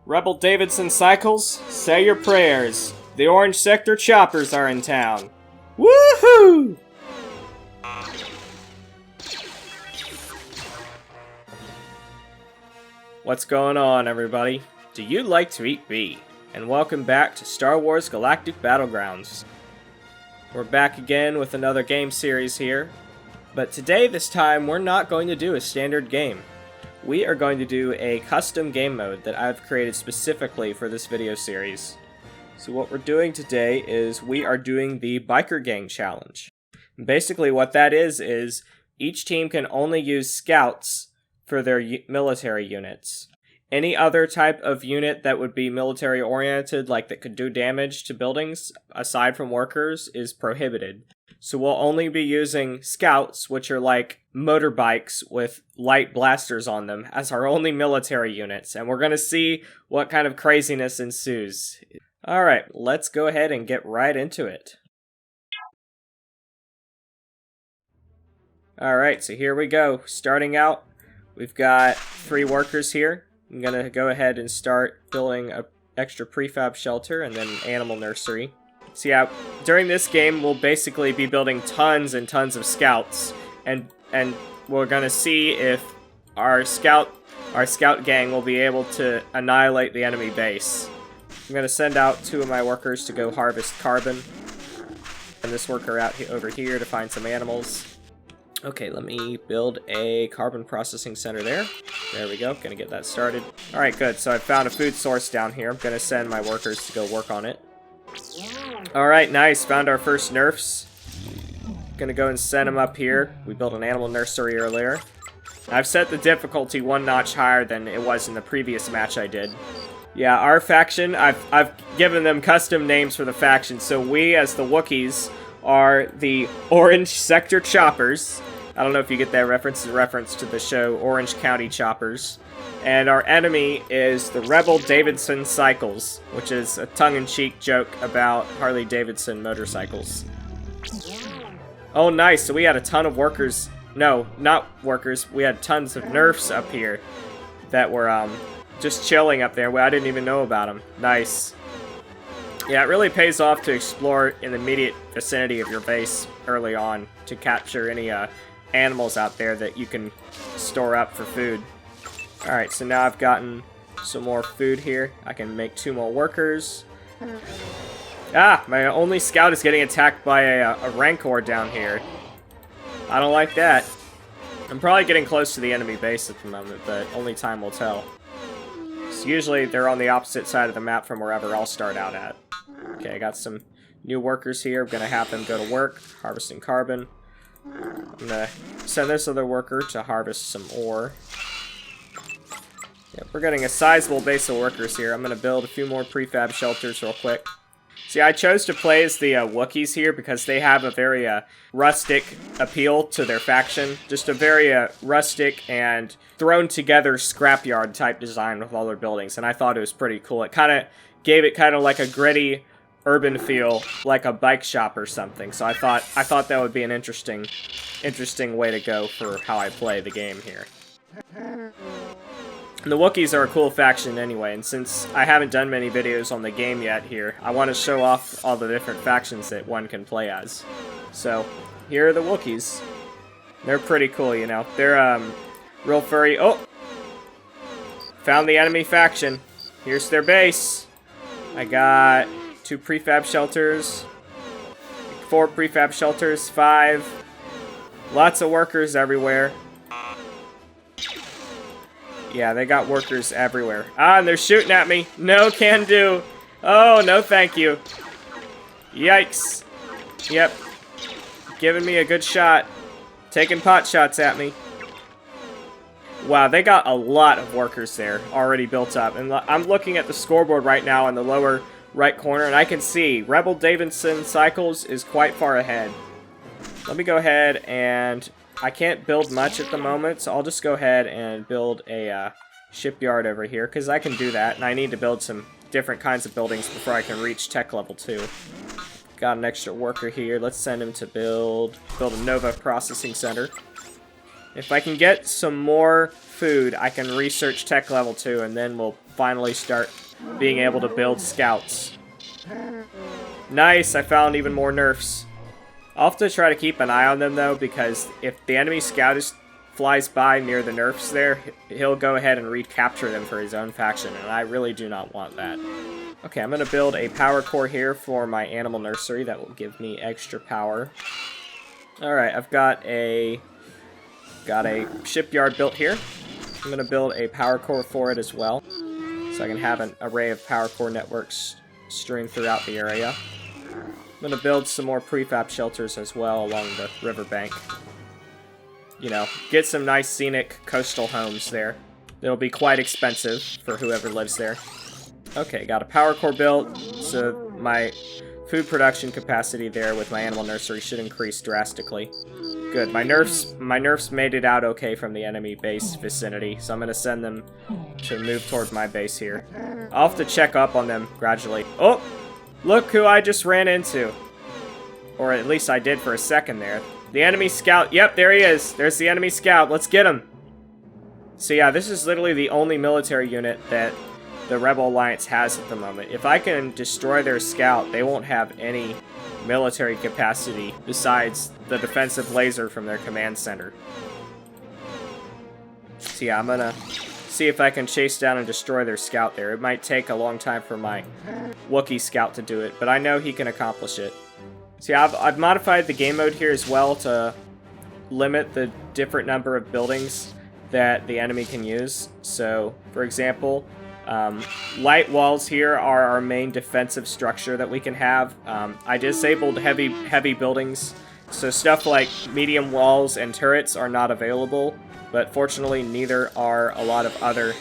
Rebel Davidson Cycles, say your prayers. The Orange Sector Choppers are in town. Woohoo! What's going on, everybody? Do you like to eat meat? And welcome back to Star Wars Galactic Battlegrounds. We're back again with another game series here. But today, this time, we're not going to do a standard game. We are going to do a custom game mode that I've created specifically for this video series. So what we're doing today is we are doing the Biker Gang Challenge. And basically what that is each team can only use scouts for their military units. Any other type of unit that would be military oriented, like that could do damage to buildings, aside from workers, is prohibited. So we'll only be using scouts, which are like motorbikes with light blasters on them, as our only military units, and we're going to see what kind of craziness ensues. Alright, let's go ahead and get right into it. Alright, so here we go. Starting out, we've got 3 workers here. I'm going to go ahead and start building an extra prefab shelter and then an animal nursery. So yeah, during this game, we'll basically be building tons and tons of scouts, and we're gonna see if our scout gang will be able to annihilate the enemy base. I'm gonna send out 2 of my workers to go harvest carbon, and this worker out over here to find some animals. Okay, let me build a carbon processing center there. There we go, gonna get that started. Alright, good, so I found a food source down here. I'm gonna send my workers to go work on it. Alright, nice. Found our first nerfs. Gonna go and send them up here. We built an animal nursery earlier. I've set the difficulty 1 notch higher than it was in the previous match I did. Yeah, our faction, I've given them custom names for the faction. So we, as the Wookiees, are the Orange Sector Choppers. I don't know if you get that reference. It's a reference to the show Orange County Choppers. And our enemy is the Rebel Davidson Cycles, which is a tongue-in-cheek joke about Harley-Davidson motorcycles. Oh, nice. So we had a ton of workers. No, not workers. We had tons of nerfs up here that were just chilling up there. Well, I didn't even know about them. Nice. Yeah, it really pays off to explore in the immediate vicinity of your base early on to capture any animals out there that you can store up for food. Alright, so now I've gotten some more food here. I can make 2 more workers. Ah, my only scout is getting attacked by a rancor down here. I don't like that. I'm probably getting close to the enemy base at the moment, but only time will tell. So usually they're on the opposite side of the map from wherever I'll start out at. Okay, I got some new workers here. I'm gonna have them go to work, harvesting carbon. I'm gonna send this other worker to harvest some ore. Yep, we're getting a sizable base of workers here. I'm going to build a few more prefab shelters real quick. See, I chose to play as the Wookiees here because they have a very rustic appeal to their faction. Just a very rustic and thrown-together scrapyard type design with all their buildings, and I thought it was pretty cool. It kind of gave it kind of like a gritty urban feel, like a bike shop or something. So I thought that would be an interesting way to go for how I play the game here. The Wookiees are a cool faction anyway, and since I haven't done many videos on the game yet here, I want to show off all the different factions that one can play as. So, here are the Wookiees. They're pretty cool, you know. They're, real furry. Oh! Found the enemy faction. Here's their base. I got 2 prefab shelters, 4 prefab shelters, 5. Lots of workers everywhere. Yeah, they got workers everywhere. Ah, and they're shooting at me. No can do. Oh, no thank you. Yikes. Yep. Giving me a good shot. Taking pot shots at me. Wow, they got a lot of workers there already built up. And I'm looking at the scoreboard right now in the lower right corner, and I can see Rebel Davidson Cycles is quite far ahead. Let me go ahead and... I can't build much at the moment, so I'll just go ahead and build a shipyard over here, because I can do that, and I need to build some different kinds of buildings before I can reach tech level 2. Got an extra worker here. Let's send him to build a Nova processing center. If I can get some more food, I can research tech level 2, and then we'll finally start being able to build scouts. Nice, I found even more nerfs. I'll have to try to keep an eye on them, though, because if the enemy scout flies by near the nerfs there, he'll go ahead and recapture them for his own faction, and I really do not want that. Okay, I'm going to build a power core here for my animal nursery. That will give me extra power. Alright, I've got a shipyard built here. I'm going to build a power core for it as well, so I can have an array of power core networks strewn throughout the area. I'm going to build some more prefab shelters as well along the riverbank. You know, get some nice scenic coastal homes there. It'll be quite expensive for whoever lives there. Okay, got a power core built, so my food production capacity there with my animal nursery should increase drastically. Good, my nerfs made it out okay from the enemy base vicinity, so I'm going to send them to move toward my base here. I'll have to check up on them gradually. Oh! Look who I just ran into. Or at least I did for a second there. The enemy scout. Yep, there he is. There's the enemy scout. Let's get him. So yeah, this is literally the only military unit that the Rebel Alliance has at the moment. If I can destroy their scout, they won't have any military capacity besides the defensive laser from their command center. So yeah, I'm gonna see if I can chase down and destroy their scout there. It might take a long time for my Wookiee scout to do it, but I know he can accomplish it. So yeah, I've modified the game mode here as well to limit the different number of buildings that the enemy can use. So, for example, light walls here are our main defensive structure that we can have. I disabled heavy buildings, so stuff like medium walls and turrets are not available, but fortunately neither are a lot of other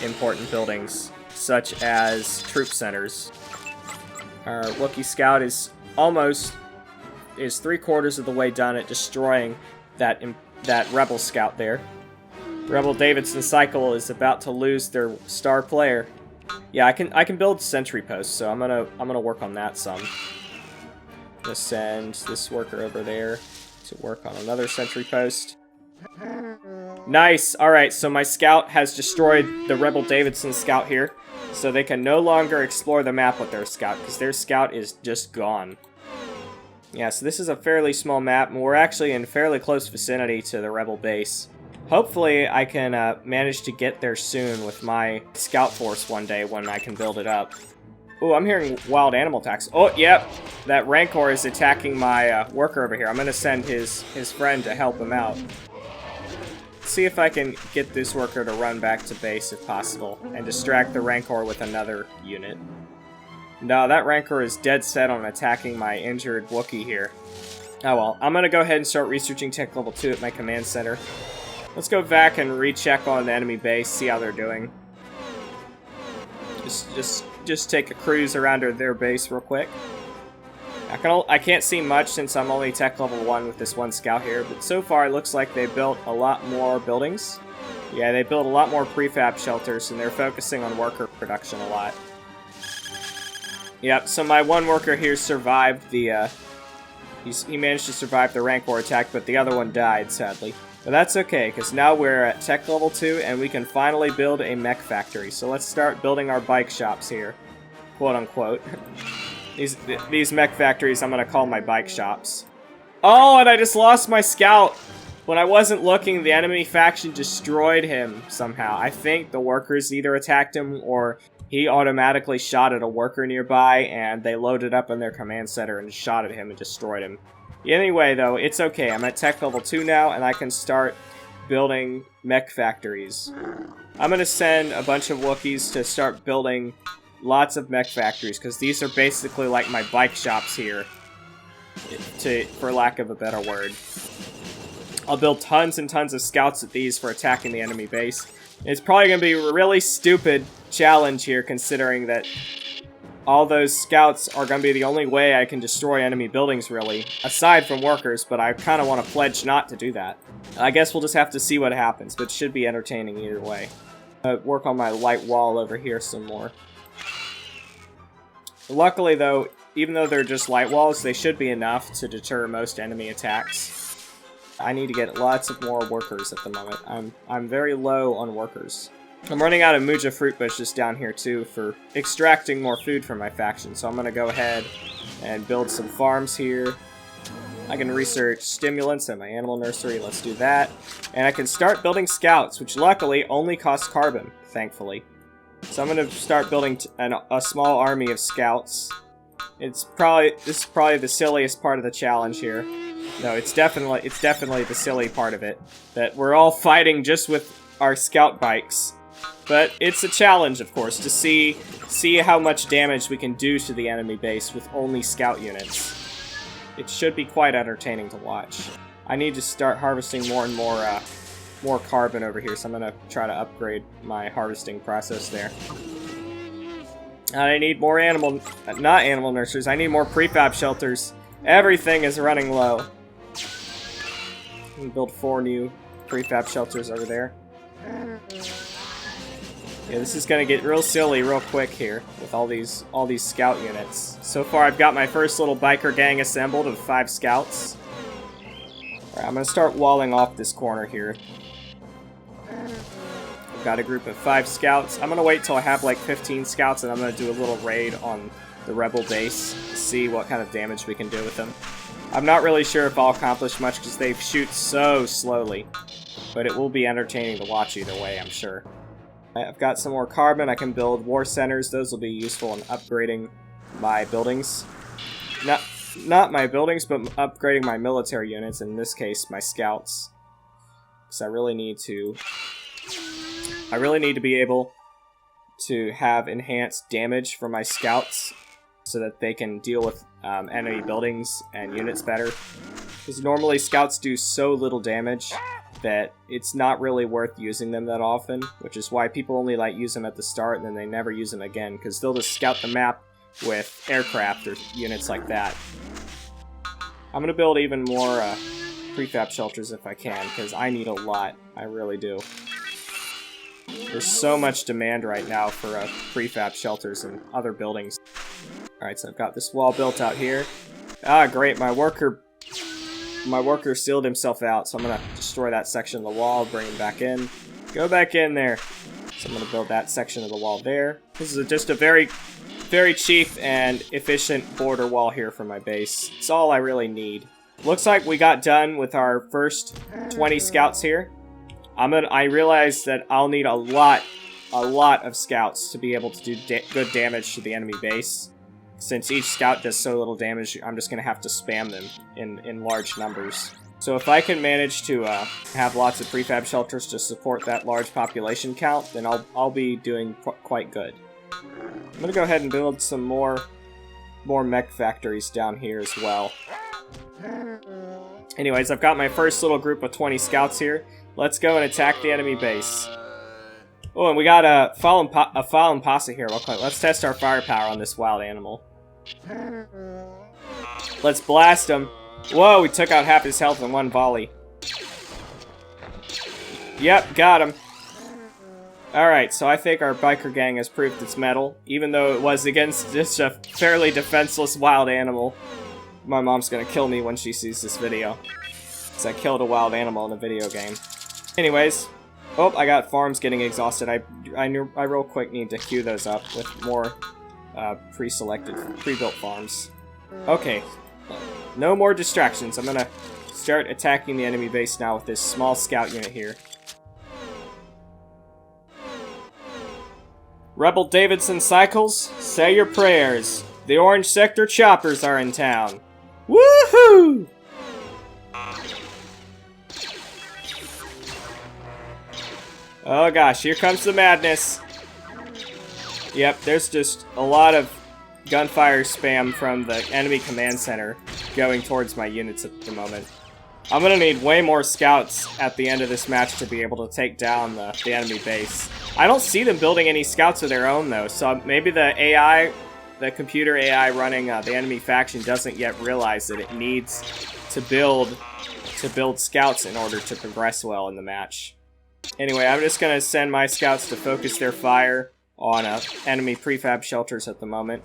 important buildings, such as troop centers. Our Wookiee scout is three-quarters of the way done at destroying that Rebel scout there. Rebel Davidson cycle is about to lose their star player. Yeah, I can build sentry posts, so I'm gonna work on that some. I'm gonna send this worker over there to work on another sentry post. Nice. All right, so my scout has destroyed the Rebel Davidson scout here, so they can no longer explore the map with their scout because their scout is just gone. Yeah, so this is a fairly small map, and we're actually in fairly close vicinity to the Rebel base. Hopefully I can manage to get there soon with my scout force one day when I can build it up. Ooh, I'm hearing wild animal attacks. Oh, yep, that Rancor is attacking my worker over here. I'm going to send his friend to help him out. See if I can get this worker to run back to base if possible, and distract the Rancor with another unit. No, that Rancor is dead set on attacking my injured Wookiee here. Oh well, I'm going to go ahead and start researching tech level 2 at my command center. Let's go back and recheck on the enemy base, see how they're doing. Just take a cruise around their base real quick. I can't see much since I'm only tech level 1 with this one scout here, but so far it looks like they built a lot more buildings. Yeah, they built a lot more prefab shelters, and they're focusing on worker production a lot. Yep, so my one worker here survived the, he managed to survive the Rancor attack, but the other one died, sadly. But that's okay, because now we're at tech level 2, and we can finally build a mech factory. So let's start building our bike shops here, quote-unquote. These mech factories I'm going to call my bike shops. Oh, and I just lost my scout! When I wasn't looking, the enemy faction destroyed him somehow. I think the workers either attacked him, or he automatically shot at a worker nearby, and they loaded up in their command center and shot at him and destroyed him. Anyway, though, it's okay. I'm at tech level 2 now, and I can start building mech factories. I'm going to send a bunch of Wookiees to start building lots of mech factories, because these are basically like my bike shops here, for lack of a better word. I'll build tons and tons of scouts at these for attacking the enemy base. It's probably going to be a really stupid challenge here, considering that all those scouts are going to be the only way I can destroy enemy buildings, really. Aside from workers, but I kind of want to pledge not to do that. I guess we'll just have to see what happens, but it should be entertaining either way. Work on my light wall over here some more. Luckily, though, even though they're just light walls, they should be enough to deter most enemy attacks. I need to get lots of more workers at the moment. I'm very low on workers. I'm running out of Muja fruit bushes down here too for extracting more food from my faction, so I'm going to go ahead and build some farms here. I can research stimulants at my animal nursery, let's do that. And I can start building scouts, which luckily only cost carbon, thankfully. So I'm going to start building a small army of scouts. This is probably the silliest part of the challenge here. No, it's definitely the silly part of it. That we're all fighting just with our scout bikes. But it's a challenge, of course, to see how much damage we can do to the enemy base with only scout units. It should be quite entertaining to watch. I need to start harvesting more and more carbon over here, so I'm gonna try to upgrade my harvesting process there. I need more not animal nurseries, I need more prefab shelters. Everything is running low. I'm gonna build 4 new prefab shelters over there. Yeah, this is gonna get real silly real quick here with all these scout units. So far I've got my first little biker gang assembled of 5 scouts. Alright, I'm gonna start walling off this corner here. I've got a group of 5 scouts. I'm gonna wait till I have like 15 scouts and I'm gonna do a little raid on the rebel base to see what kind of damage we can do with them. I'm not really sure if I'll accomplish much because they shoot so slowly, but it will be entertaining to watch either way, I'm sure. I've got some more carbon. I can build war centers. Those will be useful in upgrading my buildings. Not my buildings, but upgrading my military units, in this case, my scouts. Because I really need to be able to have enhanced damage for my scouts so that they can deal with enemy buildings and units better. Because normally scouts do so little damage that it's not really worth using them that often, which is why people only use them at the start and then they never use them again, because they'll just scout the map with aircraft or units like that. I'm going to build even more prefab shelters if I can, because I need a lot. I really do. There's so much demand right now for prefab shelters and other buildings. Alright, so I've got this wall built out here. Ah, great, my worker sealed himself out, so I'm going to destroy that section of the wall, bring him back in. Go back in there. So I'm going to build that section of the wall there. This is just a very, very cheap and efficient border wall here for my base. It's all I really need. Looks like we got done with our first 20 scouts here. I realize that I'll need a lot of scouts to be able to do good damage to the enemy base. Since each scout does so little damage, I'm just going to have to spam them in large numbers. So if I can manage to have lots of prefab shelters to support that large population count, then I'll be doing quite good. I'm going to go ahead and build some more mech factories down here as well. Anyways, I've got my first little group of 20 scouts here. Let's go and attack the enemy base. Oh, and we got a fallen posse here real quick. Let's test our firepower on this wild animal. Let's blast him. Whoa, we took out half his health in one volley. Yep, got him. Alright, so I think our biker gang has proved its mettle, even though it was against just a fairly defenseless wild animal. My mom's gonna kill me when she sees this video, because I killed a wild animal in a video game. Anyways, oh, I got farms getting exhausted. I real quick need to queue those up with more pre-built farms. Okay, no more distractions. I'm gonna start attacking the enemy base now with this small scout unit here. Rebel Davidson Cycles, say your prayers. The Orange Sector choppers are in town. Woohoo! Oh gosh, here comes the madness. Yep, there's just a lot of gunfire spam from the enemy command center going towards my units at the moment. I'm gonna need way more scouts at the end of this match to be able to take down the enemy base. I don't see them building any scouts of their own though, so maybe the computer AI running the enemy faction doesn't yet realize that it needs to build scouts in order to progress well in the match. Anyway, I'm just gonna send my scouts to focus their fire on enemy prefab shelters at the moment.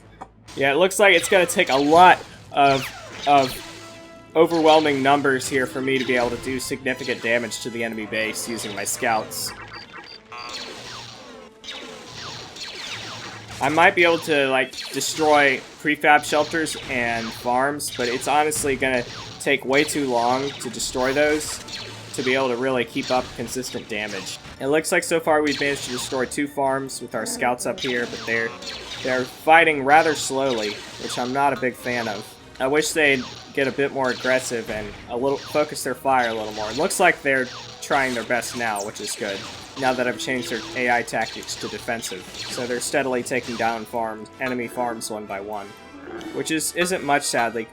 Yeah, it looks like it's gonna take a lot of overwhelming numbers here for me to be able to do significant damage to the enemy base using my scouts. I might be able to, like, destroy prefab shelters and farms, but it's honestly gonna take way too long to destroy those to be able to really keep up consistent damage. It looks like so far we've managed to destroy 2 farms with our scouts up here, but they're fighting rather slowly, which I'm not a big fan of. I wish they'd get a bit more aggressive and focus their fire a little more. It looks like they're trying their best now, which is good. Now that I've changed their AI tactics to defensive. So they're steadily taking down enemy farms one by one. Which isn't much, sadly,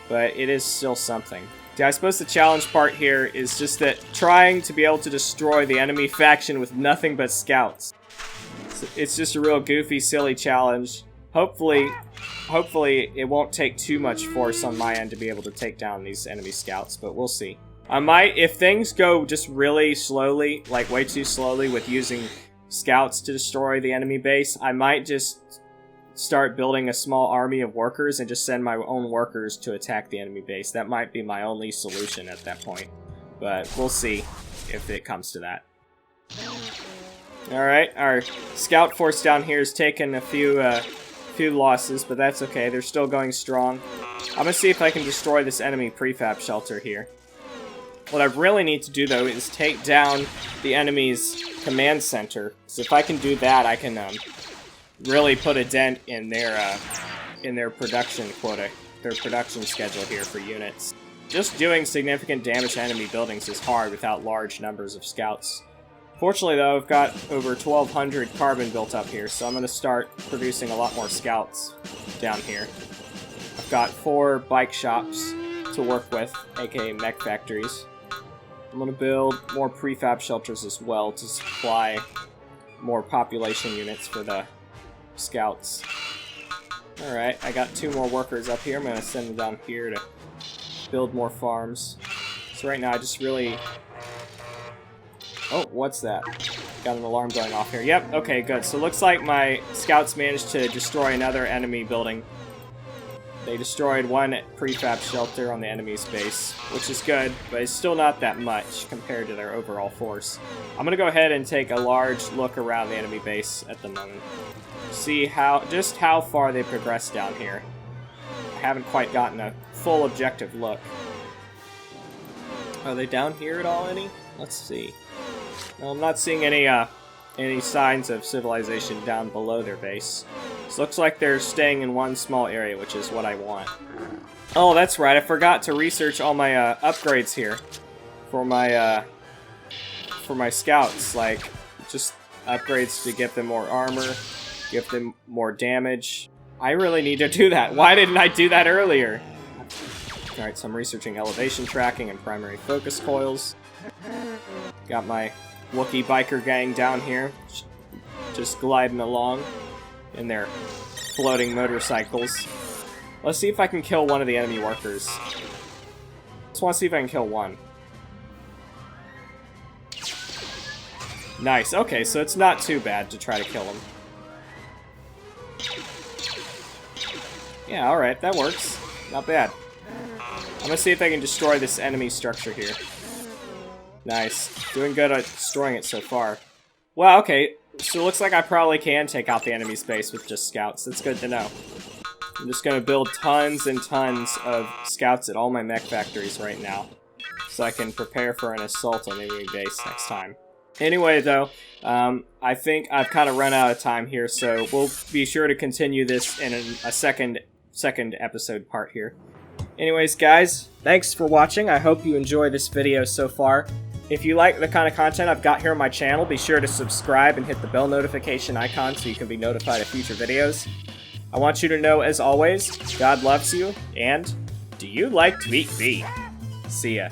but it is still something. Yeah, I suppose the challenge part here is just that trying to be able to destroy the enemy faction with nothing but scouts. It's just a real goofy, silly challenge. Hopefully it won't take too much force on my end to be able to take down these enemy scouts, but we'll see. I might, if things go just really slowly, like way too slowly with using scouts to destroy the enemy base, I might just start building a small army of workers and just send my own workers to attack the enemy base. That might be my only solution at that point, but we'll see if it comes to that. Alright, our scout force down here has taken a few losses, but that's okay. They're still going strong. I'm gonna see if I can destroy this enemy prefab shelter here. What I really need to do, though, is take down the enemy's command center. So if I can do that, I can really put a dent in their production quota, their production schedule here for units. Just doing significant damage to enemy buildings is hard without large numbers of scouts. Fortunately, though, I've got over 1,200 carbon built up here, so I'm going to start producing a lot more scouts down here. I've got 4 bike shops to work with, aka mech factories. I'm going to build more prefab shelters as well to supply more population units for the scouts. Alright, I got 2 more workers up here. I'm going to send them down here to build more farms. So right now I just really... Oh, what's that? Got an alarm going off here. Yep, okay, good. So it looks like my scouts managed to destroy another enemy building. They destroyed 1 prefab shelter on the enemy's base, which is good, but it's still not that much compared to their overall force. I'm going to go ahead and take a large look around the enemy base at the moment. See just how far they progressed down here. I haven't quite gotten a full objective look. Are they down here at all any? Let's see. No, I'm not seeing any signs of civilization down below their base. This looks like they're staying in one small area, which is what I want. Oh, that's right. I forgot to research all my upgrades here for my scouts. Like, just upgrades to give them more armor, give them more damage. I really need to do that. Why didn't I do that earlier? Alright, so I'm researching elevation tracking and primary focus coils. Got my Wookiee biker gang down here, just gliding along in their floating motorcycles. Let's see if I can kill one of the enemy workers. Just want to see if I can kill one. Nice, okay, so it's not too bad to try to kill him. Yeah, alright, that works. Not bad. I'm gonna see if I can destroy this enemy structure here. Nice. Doing good at destroying it so far. Well, okay, so it looks like I probably can take out the enemy's base with just scouts. That's good to know. I'm just gonna build tons and tons of scouts at all my mech factories right now, so I can prepare for an assault on the enemy base next time. Anyway, though, I think I've kind of run out of time here, so we'll be sure to continue this in a second episode part here. Anyways, guys, thanks for watching. I hope you enjoy this video so far. If you like the kind of content I've got here on my channel, be sure to subscribe and hit the bell notification icon so you can be notified of future videos. I want you to know, as always, God loves you, and do you like to eat beef? See ya.